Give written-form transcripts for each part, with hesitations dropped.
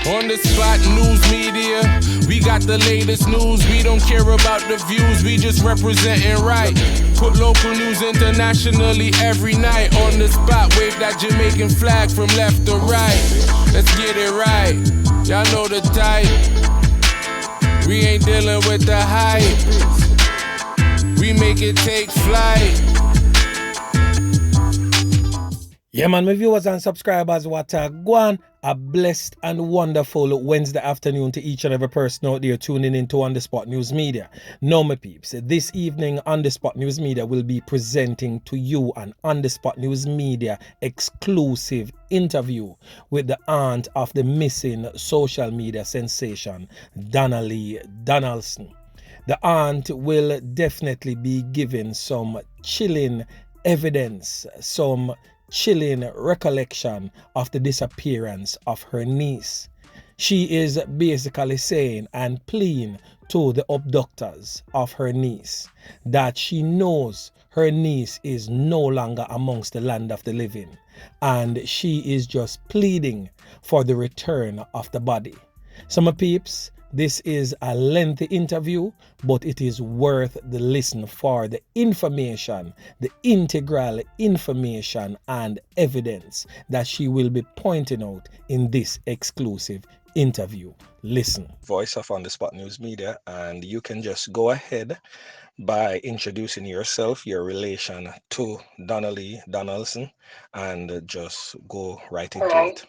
On the spot news media, we got the latest news. We don't care about the views, we just representing right. Put local news internationally every night. On the spot, wave that Jamaican flag from left to right. Let's get it right, y'all know the type. We ain't dealing with the hype. We make it take flight. Yeah, man, my viewers and subscribers, what a blessed and wonderful Wednesday afternoon to each and every person out there tuning into On The Spot News Media. Now, my peeps, this evening On The Spot News Media will be presenting to you an On The Spot News Media exclusive interview with the aunt of the missing social media sensation, Donna-Lee Donaldson. The aunt will definitely be giving some chilling evidence, some chilling recollection of the disappearance of her niece. She is basically saying and pleading to the abductors of her niece that she knows her niece is no longer amongst the land of the living, and she is just pleading for the return of the body. So my peeps, this is a lengthy interview, but it is worth the listen for the information, the integral information and evidence that she will be pointing out in this exclusive interview. Listen. Voice of On The Spot News Media, and you can just go ahead by introducing yourself, your relation to Donna-Lee Donaldson, and just go right into it.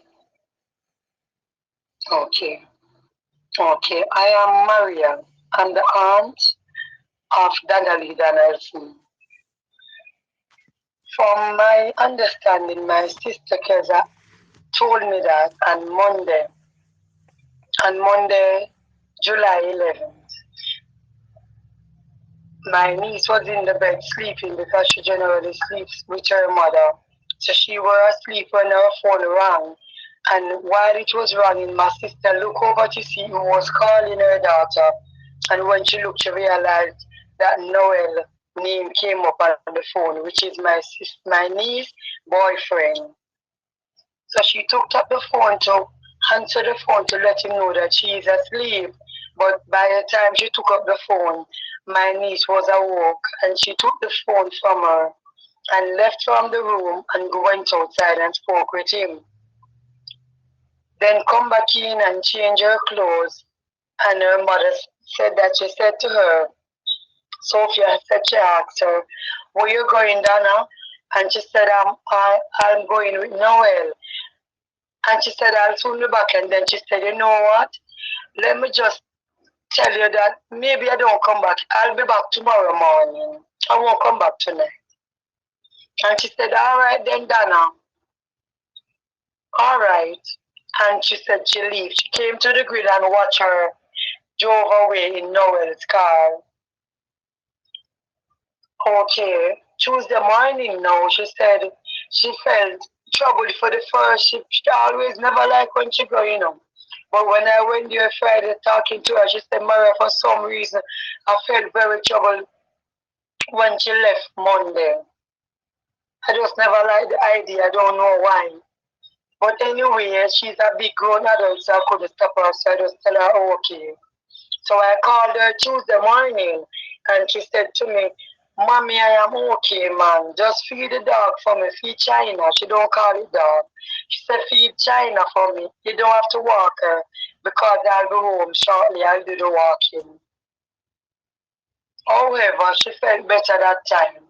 Okay, I am Maria. I'm the aunt of Donna-Lee Donaldson. From my understanding, my sister Keza told me that on Monday, July 11th, my niece was in the bed sleeping because she generally sleeps with her mother. So she was asleep when her phone rang. And while it was ringing, my sister looked over to see who was calling her daughter. And when she looked, she realized that Noel name came up on the phone, which is my niece's boyfriend. So she took up the phone to answer the phone to let him know that she is asleep. But by the time she took up the phone, my niece was awoke, and she took the phone from her and left from the room and went outside and spoke with him. Then come back in and change her clothes. And her mother said that she said to her, Sophia said she asked her, where you going, Donna? And she said, I'm going with Noel. And she said, I'll soon be back. And then she said, you know what? Let me just tell you that maybe I don't come back. I'll be back tomorrow morning. I won't come back tonight. And she said, all right then, Donna. All right. And she said she leaves. She came to the grid and watched her drove away in Noel's car. Okay. Tuesday morning now, she said she felt trouble for the first. She always never liked when she go, But when I went there Friday talking to her, she said, Maria, for some reason, I felt very troubled when she left Monday. I just never liked the idea. I don't know why. But anyway, she's a big grown adult, so I couldn't stop her. So I just tell her, okay. So I called her Tuesday morning, and she said to me, Mommy, I am okay, man. Just feed the dog for me. Feed China. She don't call it dog. She said, feed China for me. You don't have to walk her because I'll be home shortly. I'll do the walking. However, she felt better that time.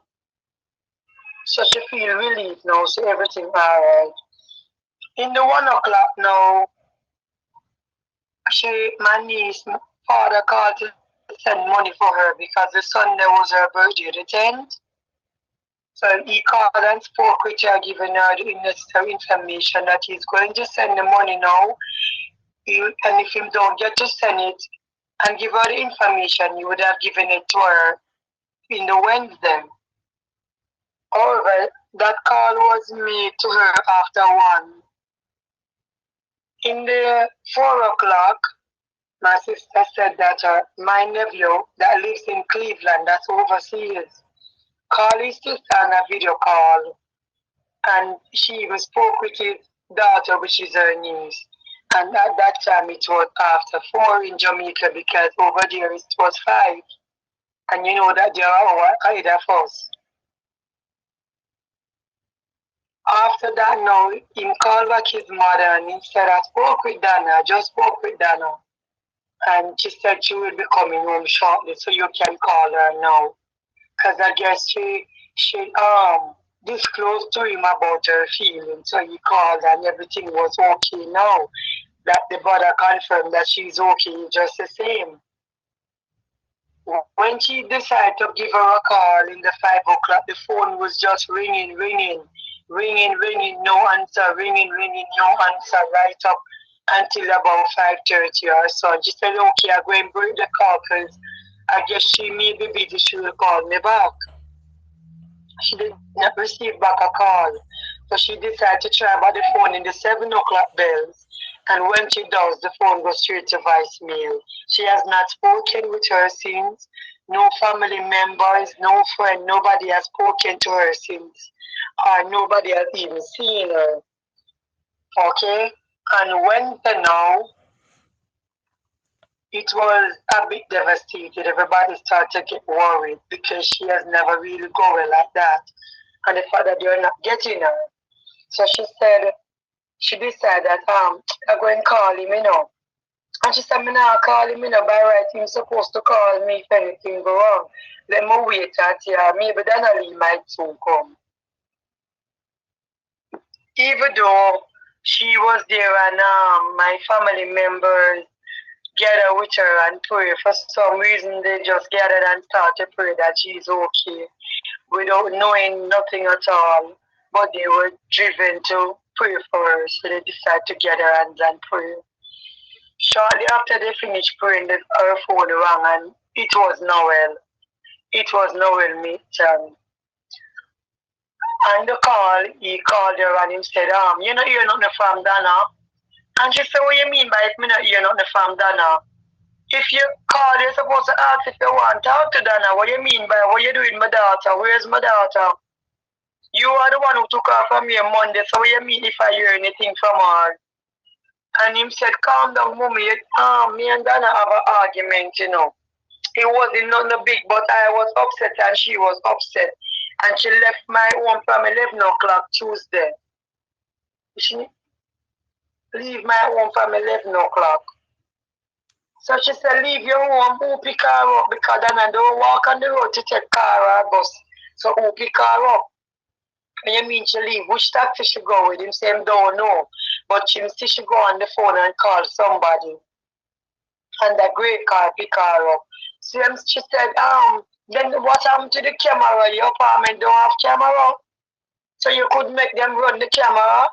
So she feel relieved now, so everything all right. In the 1 o'clock now, my niece, father called to send money for her because the Sunday was her birthday, the 10th. So he called and spoke with her, giving her the necessary information that he's going to send the money now. And if he don't get to send it and give her the information, he would have given it to her in the Wednesday. However, that call was made to her after 1. In the 4 o'clock, my sister said that my nephew that lives in Cleveland, that's overseas, called his sister on a video call, and she even spoke with his daughter, which is her niece, And at that time it was after 4 in Jamaica because over there it was 5. And you know that there are ahead of us. After that now, he called back his mother and he said, I spoke with Donna, I just spoke with Donna. And she said she will be coming home shortly, so you can call her now. Because I guess she disclosed to him about her feelings, so he called and everything was okay now. That the brother confirmed that she's okay, just the same. When she decided to give her a call in the 5 o'clock, the phone was just ringing, no answer, no answer, right up until about 5:30 or so. She said, okay, I'm going to break the call because I guess she may be busy, she will call me back. She did not receive back a call. So she decided to try by the phone in the 7 o'clock bells. And when she does, the phone goes straight to voicemail. She has not spoken with her since. No family members, no friend, nobody has spoken to her since. Nobody has even seen her. Okay? And Wednesday now, it was a bit devastated. Everybody started to get worried because she has never really going like that. And the fact that they're not getting her. So she decided that I'm going to call him, And she said, I'm not call him, by right, he's supposed to call me if anything go wrong. Let me wait until maybe Donna-Lee might soon come. Even though she was there and my family members gathered with her and pray, for some reason they just gathered and started to pray that she's okay without knowing nothing at all. But they were driven to pray for her, so they decided to gather hands and pray. Shortly after they finished praying, her phone rang and it was Noel. It was Noel Mitchell. And the call, he called her and he said, you know, you're not from Donna. And she said, what you mean by it? Me not hear nothing from Donna. If you call, you're supposed to ask if you want to talk to Donna. What you mean by what you doing, my daughter? Where's my daughter? You are the one who took her from me on Monday, so what you mean if I hear anything from her? And him said, calm down, mommy. Me and Donna have an argument, It wasn't nothing big, but I was upset and she was upset. And she left my home from 11 o'clock Tuesday. She leave my home from 11 o'clock. So she said, leave your home, who pick her up? Because Donna don't walk on the road to take car or bus. So who pick her up? And you mean she leave? Which taxi she go with? Him say him don't know. But she still she go on the phone and call somebody. And the great car pick her up. So she said, then what happened to the camera? Your apartment don't have camera. So you could make them run the camera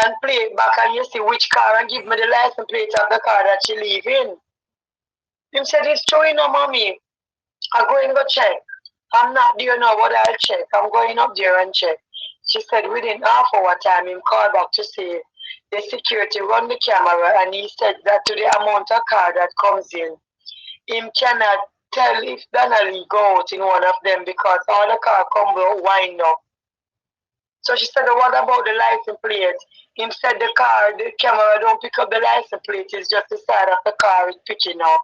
and play it back and you see which car and give me the license plate of the car that she live in. Him said, it's true, mommy. I'm going to go check. I'm not there now, but I'll check. I'm going up there and check. She said within half hour time, him called back to say the security run the camera and he said that to the amount of car that comes in, him cannot tell if Donna-Lee go out in one of them because all the car come will wind up. So she said, what about the license plate? Him said the camera don't pick up the license plate, it's just the side of the car is picking up.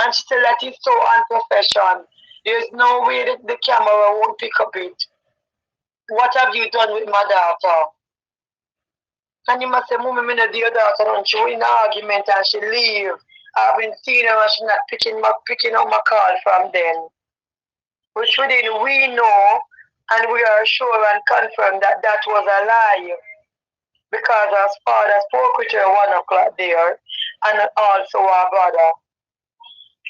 And she said that is so unprofessional. There's no way that the camera won't pick up it. What have you done with my daughter? And he must say, mommy, me not dear daughter, and she in an argument and she leave. I've been seeing her and she's not picking up my call from them. Which we know and we are sure and confirmed that that was a lie. Because our father spoke with her 1 o'clock there and also our brother.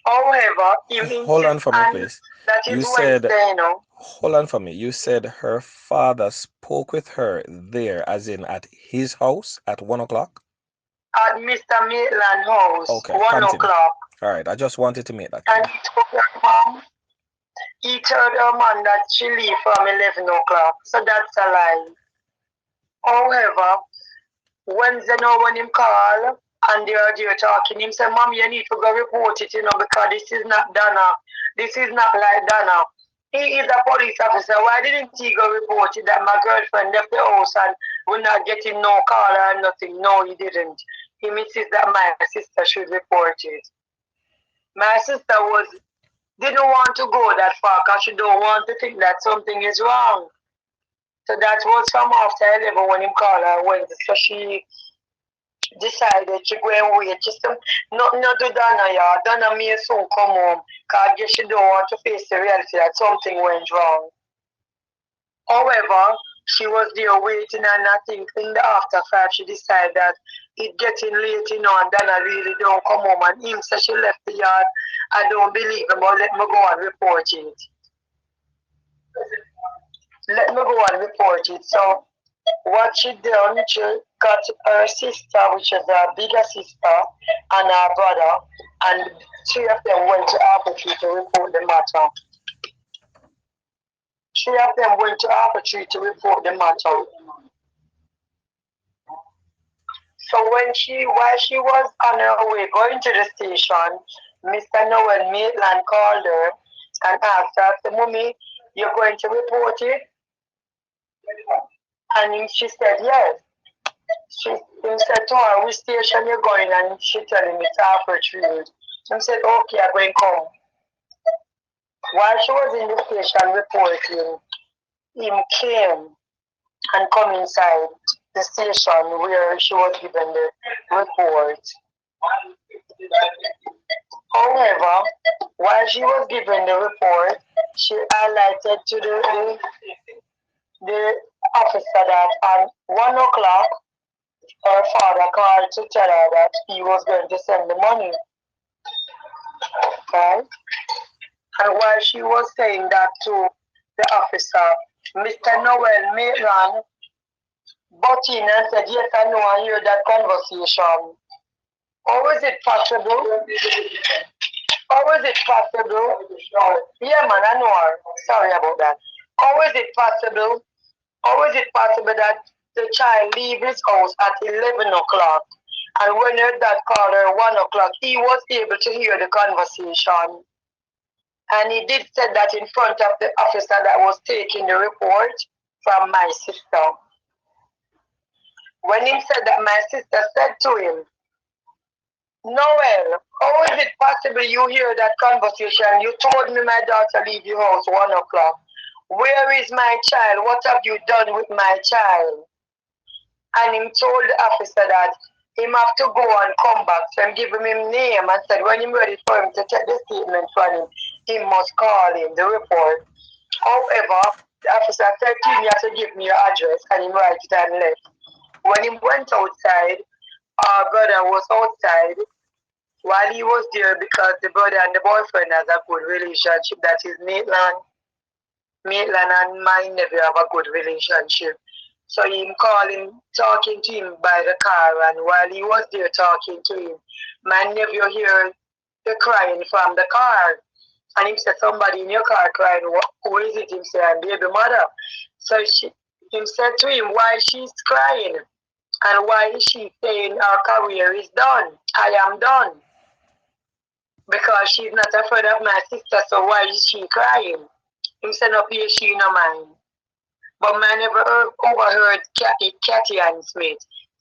However, hold on for me, please. That is Wednesday, Hold on for me. You said her father spoke with her there, as in at his house at 1 o'clock? At Mr. Maitland's house, okay, 1 o'clock. All right, I just wanted to make that clear. And he told her mom that she leave from 11 o'clock, so that's a lie. However, Wednesday now when him call, and they are there talking, him say, Mom, you need to go report it, because this is not Donna. This is not like Donna. He is a police officer. Why didn't he go report it that my girlfriend left the house and we're not getting no call or nothing. No, he didn't. He insists that my sister should report it. My sister didn't want to go that far because she don't want to think that something is wrong. So that was from after 11 when he called her Wednesday. So she decided to go and wait. Just nothing to do Donna, yeah. Donna may soon come home because I guess she don't want to face the reality that something went wrong. However, she was there waiting, and I think in the after 5 she decided that it getting late, you know, and Donna really don't come home. And him said she left the yard. I don't believe him, but let me go and report it. Let me go and report it. So what she done, she got her sister, which is her bigger sister, and her brother, and 3 of them went to Arbitrary to report the matter. 3 of them went to Arbitrary to report the matter. So while she was on her way going to the station, Mr. Noel Maitland called her and asked her, said, Mommy, you're going to report it? And she said, yes. He said to her, which station you're going? And she told him it's Arbitrary. He said, okay, I'm going to come. While she was in the station reporting, him came and come inside the station where she was given the report. However, while she was given the report, she highlighted to the officer that at 1 o'clock, her father called to tell her that he was going to send the money. Right? And while she was saying that to the officer, Mr. Noel Maitland butt in and said, yes, I know, I hear that conversation. How is it possible? How is it possible? Yeah, man, I know her. Sorry about that. How is it possible? How is it possible that the child leave his house at 11 o'clock, and when her dad called her 1 o'clock, he was able to hear the conversation? And he did say that in front of the officer that was taking the report from my sister. When he said that, my sister said to him, Noel, how is it possible you hear that conversation? You told me my daughter leave your house 1 o'clock. Where is my child? What have you done with my child? And he told the officer that he have to go and come back. So I give him his name and said when he's ready for him to take the statement from him, he must call in the report. However, the officer said to him, you have to give me your address, and he write it and left. When he went outside, our brother was outside while he was there because the brother and the boyfriend has a good relationship. That is Maitland. Maitland and my nephew have a good relationship. So him calling, talking to him by the car, and while he was there talking to him, my nephew heard the crying from the car. And he said, somebody in your car crying, who is it? He said, I'm baby mother. So he said to him, why she's crying? And why is she saying her career is done? I am done. Because she's not afraid of my sister, so why is she crying? He said, no, she no mind. But man never overheard Cathy and Smith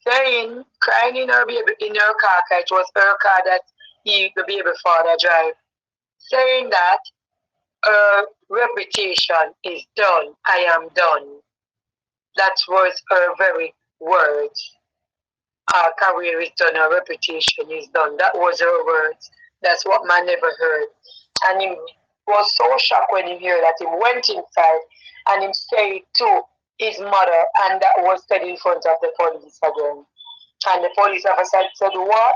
saying, crying in her baby in her car, it was her car that the baby father drive, saying that her reputation is done. I am done. That was her very words. Our career is done, our reputation is done. That was her words. That's what man never heard. And he was so shocked when he heard that. He went inside and he said to his mother, and that was said in front of the police again. And the police officer said, what?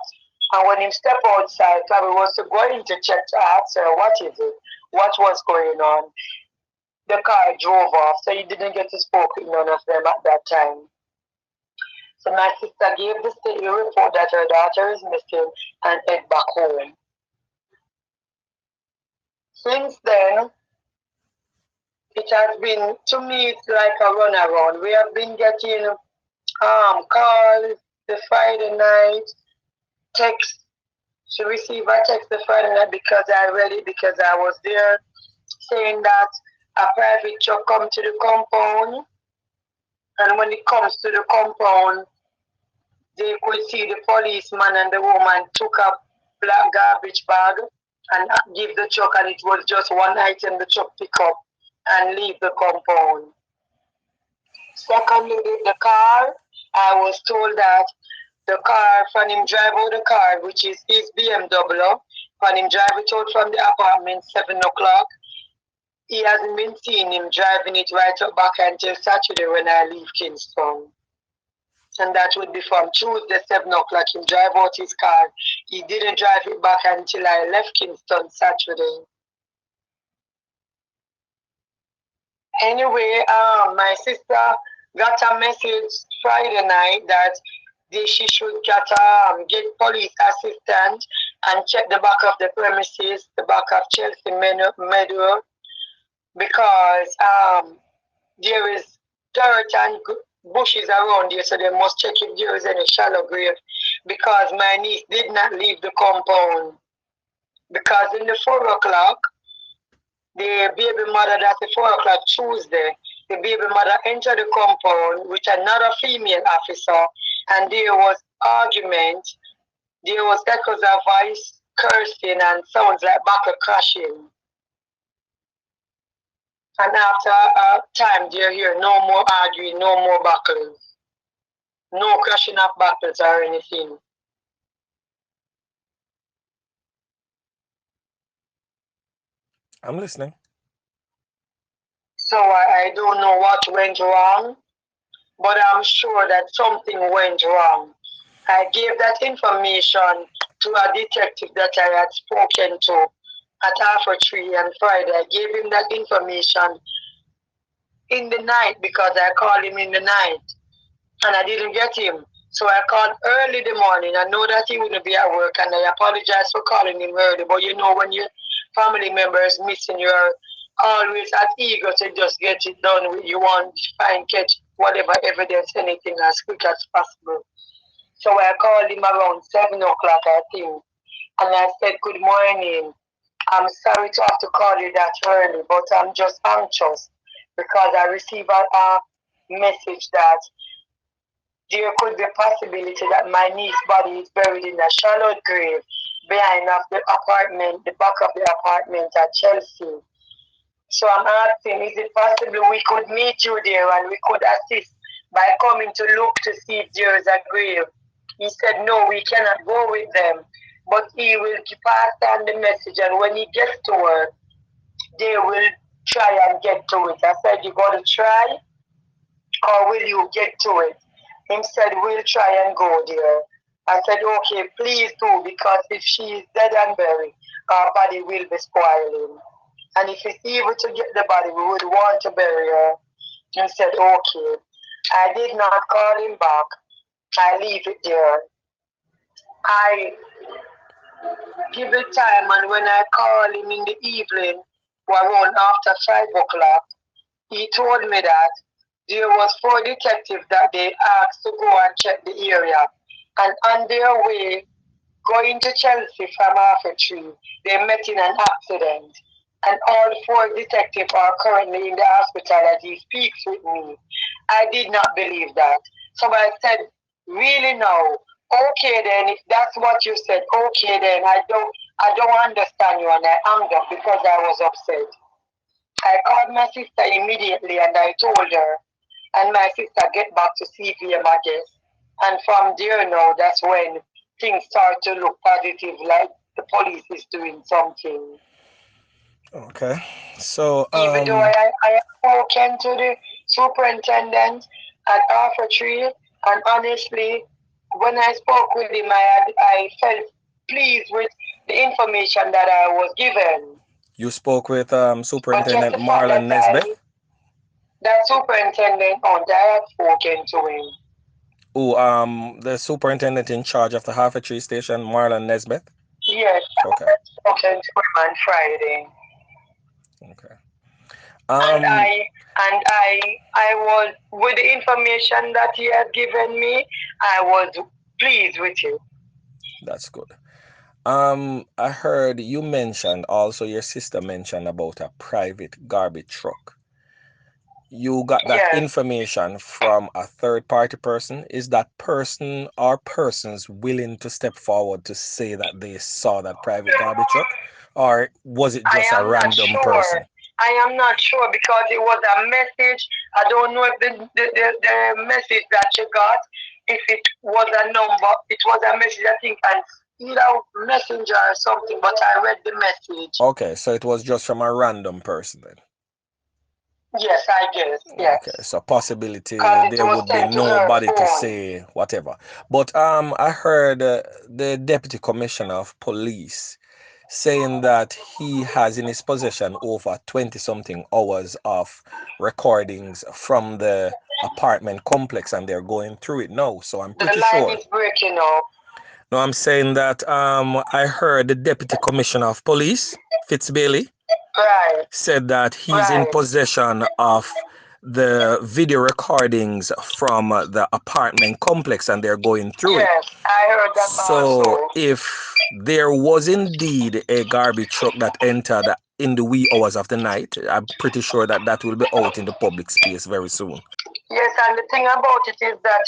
And when he stepped outside, probably was going to check to ask her, what is it? What was going on? The car drove off, so he didn't get to speak with none of them at that time. So my sister gave the state report that her daughter is missing and head back home. Since then, it has been, to me, it's like a runaround. We have been getting calls the Friday night, text. She received a text the Friday night because I read it because I was there, saying that a private truck come to the compound And when it comes to the compound, they could see the policeman and the woman took a black garbage bag and give the truck, and it was just one item the truck pick up and leave the compound. Secondly, the car, I was told that the car, when him drive out the car, which is his BMW, when him drive it out from the apartment 7 o'clock, he hasn't been seen him driving it right up back until Saturday when I leave Kingston. And that would be from Tuesday 7 o'clock. He drive out his car. He didn't drive it back until I left Kingston Saturday. Anyway, my sister got a message Friday night that she should get police assistant and check the back of the premises, the back of Chelsea Meadow, because there is dirt and bushes around here, so they must check if there is any shallow grave, because my niece did not leave the compound. Because in the 4 o'clock, the baby mother, that's the 4 o'clock Tuesday, the baby mother entered the compound with another female officer, and there was argument. There was echoes of voice, cursing, and sounds like buckle crashing. And after a time, they're here, no more arguing, no more buckles, no crashing of buckles or anything. I'm listening. So I don't know what went wrong, but I'm sure that something went wrong. I gave that information to a detective that I had spoken to at Alpha Tree on Friday. I gave him that information in the night because I called him in the night and I didn't get him. So I called early in the morning. I know that he wouldn't be at work, and I apologize for calling him early. But you know, when your family member is missing, you're always at eager to just get it done. You want to catch whatever evidence, anything as quick as possible. So I called him around 7 o'clock, I think, and I said, "Good morning. I'm sorry to have to call you that early, but I'm just anxious because I received a message that there could be a possibility that my niece's body is buried in a shallow grave behind of the apartment, the back of the apartment at Chelsea. So I'm asking, is it possible we could meet you there and we could assist by coming to look to see if there is a grave?" He said, "No, we cannot go with them, but he will pass on the message, and when he gets to her, they will try and get to it." I said, "You got to try, or will you get to it?" He said, "We'll try and go there." I said, "Okay, please do, because if she is dead and buried, our body will be spoiling. And if it's evil to get the body, we would want to bury her." He said, "Okay." I did not call him back. I leave it there. I give it time, and when I call him in the evening, around after 5 o'clock, he told me that there was 4 detectives that they asked to go and check the area. And on their way going to Chelsea from Alpha Tree, they met in an accident. And all 4 detectives are currently in the hospital as he speaks with me. I did not believe that. So I said, "Really now? Okay then, if that's what you said, okay then, I don't understand you," and I hung up because I was upset. I called my sister immediately and I told her, and my sister get back to CVM, I guess. And from there now, that's when things start to look positive, like the police is doing something. Okay. So Even though I have spoken to the superintendent at Alpha Tree, and honestly, when I spoke with him, I felt pleased with the information that I was given. you spoke with But just Superintendent the fact Marlon that Nesbitt. that superintendent, I have spoken to him. Oh, the superintendent in charge of the Half Tree Station, Marlon Nesbitt. Yes, Okay. I have spoken to him on Friday. Okay. And I was, with the information that he had given me, I was pleased with it. That's good. I heard you mentioned also, your sister mentioned about a private garbage truck. you got that Yes. information from a third party person. Is that person or persons willing to step forward to say that they saw that private garbage truck? Or was it I just a am not random sure. person? I am not sure because it was a message. I don't know if the message that you got, if it was a number, it was a message, I think, and either messenger or something, but I read the message. Okay, so it was just from a random person then. Yes, I guess. Yes. Okay, so possibility Because it there was would be sent to her nobody to phone. say whatever. But I heard the deputy commissioner of police saying that he has in his possession over 20 something hours of recordings from the apartment complex, and they're going through it now. So I'm The pretty line sure. is breaking up. No, I'm saying that I heard the deputy commissioner of police, Fitzbailey, Right. said that he's in Right. possession of the video recordings from the apartment complex, and they're going through it. Yes, I heard that So also. if there was indeed a garbage truck that entered in the wee hours of the night, I'm pretty sure that that will be out in the public space very soon. Yes, and the thing about it is that,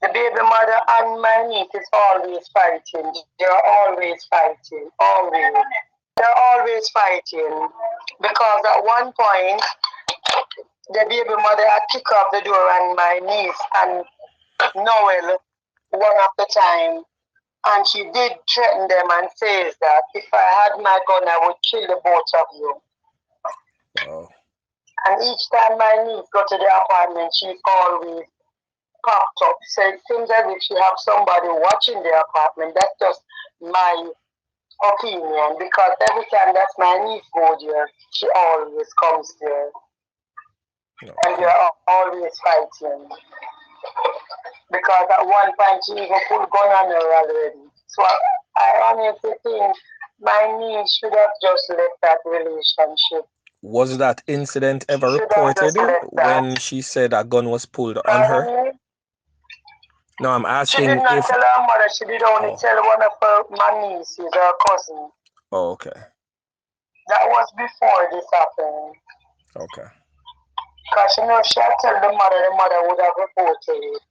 the baby mother and my niece is always fighting. They're always fighting. Always. They're always fighting. Because at one point, the baby mother had kicked off the door and my niece and Noel one of the time. And she did threaten them and says that if I had my gun, I would kill the both of you. Wow. And each time my niece go to the apartment, she's always popped up. So it seems as if she have somebody watching the apartment. That's just my opinion. Because every time that my niece go there, she always comes there. And Okay. they're always fighting. Because at one point she even put gun on her already. So I honestly think my niece should have just left that relationship. Was that incident ever Should have just reported left that. when she said a gun was pulled on her? Pardon me? No, I'm She did asking not if. tell her mother, she did only Oh, tell one of my nieces, her cousin. oh, okay. That was before this happened. Okay. Because she had told the mother would have reported it.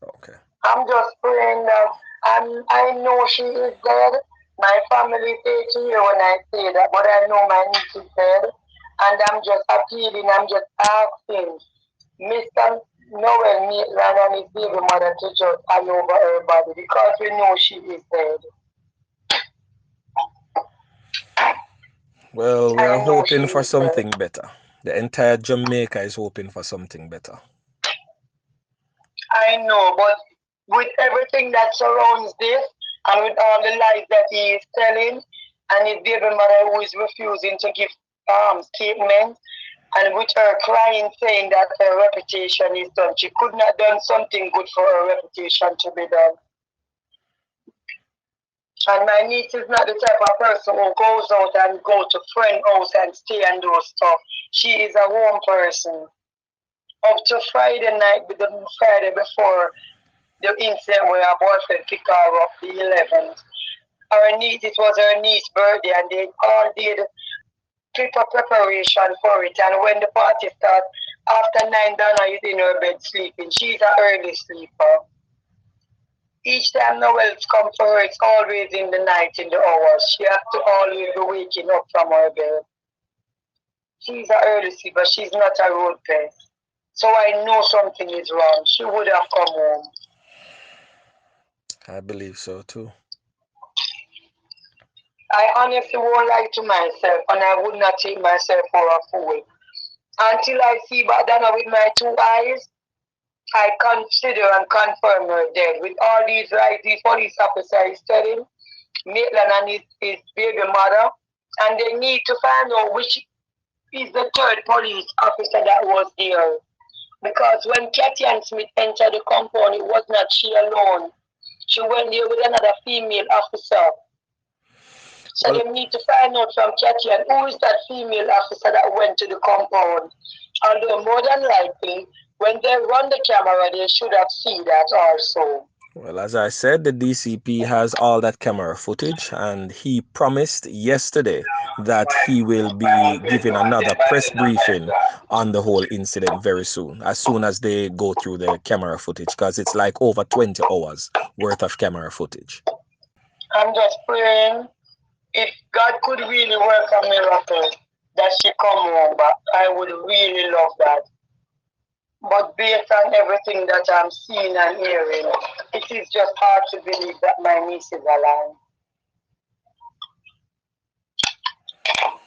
Okay. I'm just praying that I know she is dead. My family say to you when I say that, but I know my niece is dead. And I'm just appealing, I'm just asking Mr. Noel Maitland and his baby mother to just hand over her body because we know she is dead. Well, we I are know she hoping for is dead. something better. The entire Jamaica is hoping for something better. I know, but with everything that surrounds this and with all the lies that he is telling and his baby mother who is refusing to give statements and with her crying saying that her reputation is done. She could not done something good for her reputation to be done. And my niece is not the type of person who goes out and go to friend house and stay and do stuff. She is a home person. Up to Friday night, the Friday before the incident where her boyfriend picked her up the 11th. It was her niece's birthday and they all did paper preparation for it. And when the party started, after 9, Donna is in her bed sleeping. She's an early sleeper. Each time Noel's come for her, it's always in the night, in the hours. She has to always be waking up from her bed. She's an early sleeper. She's not a road pest. So I know something is wrong. She would have come home. I believe so too. I honestly won't lie to myself, and I would not take myself for a fool. Until I see Badana with my 2 eyes, I consider and confirm her dead. With all these lies, these police officers is telling Maitland and his baby mother, and they need to find out which is the 3rd police officer that was there. Because when Kathy and Smith entered the compound, it was not she alone. She went there with another female officer. So Well, they need to find out from Kathy and who is that female officer that went to the compound. Although more than likely, when they run the camera, they should have seen that also. Well, as I said, the DCP has all that camera footage, and he promised yesterday that he will be giving another press briefing on the whole incident very soon as they go through the camera footage, because it's like over 20 hours worth of camera footage. I'm just praying if God could really work a miracle that she come home back. I would really love that. But based on everything that I'm seeing and hearing, it is just hard to believe that my niece is alive.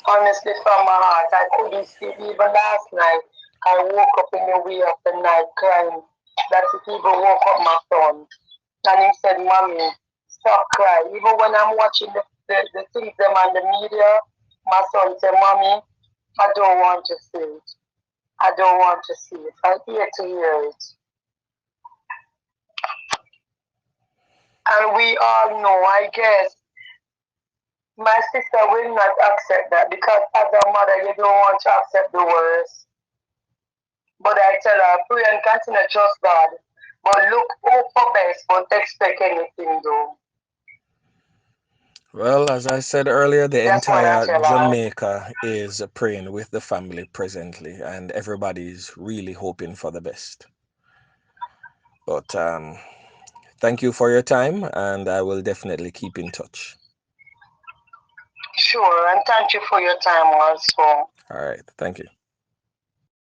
Honestly, from my heart, I couldn't sleep. Even last night, I woke up in the wee of the night crying. That it even woke up my son. And he said, Mommy, stop crying. Even when I'm watching the things them on the media, my son said, Mommy, I don't want to see it. I don't want to see it. I'm here to hear it. And we all know, I guess, my sister will not accept that because as a mother, you don't want to accept the worst. But I tell her, pray and continue to trust God. But look, hope for best, but expect anything though. Well, as I said earlier, the That's what I entire tell her. Jamaica is praying with the family presently, and everybody's really hoping for the best. But thank you for your time, and I will definitely keep in touch. Sure, and thank you for your time also. All right, thank you.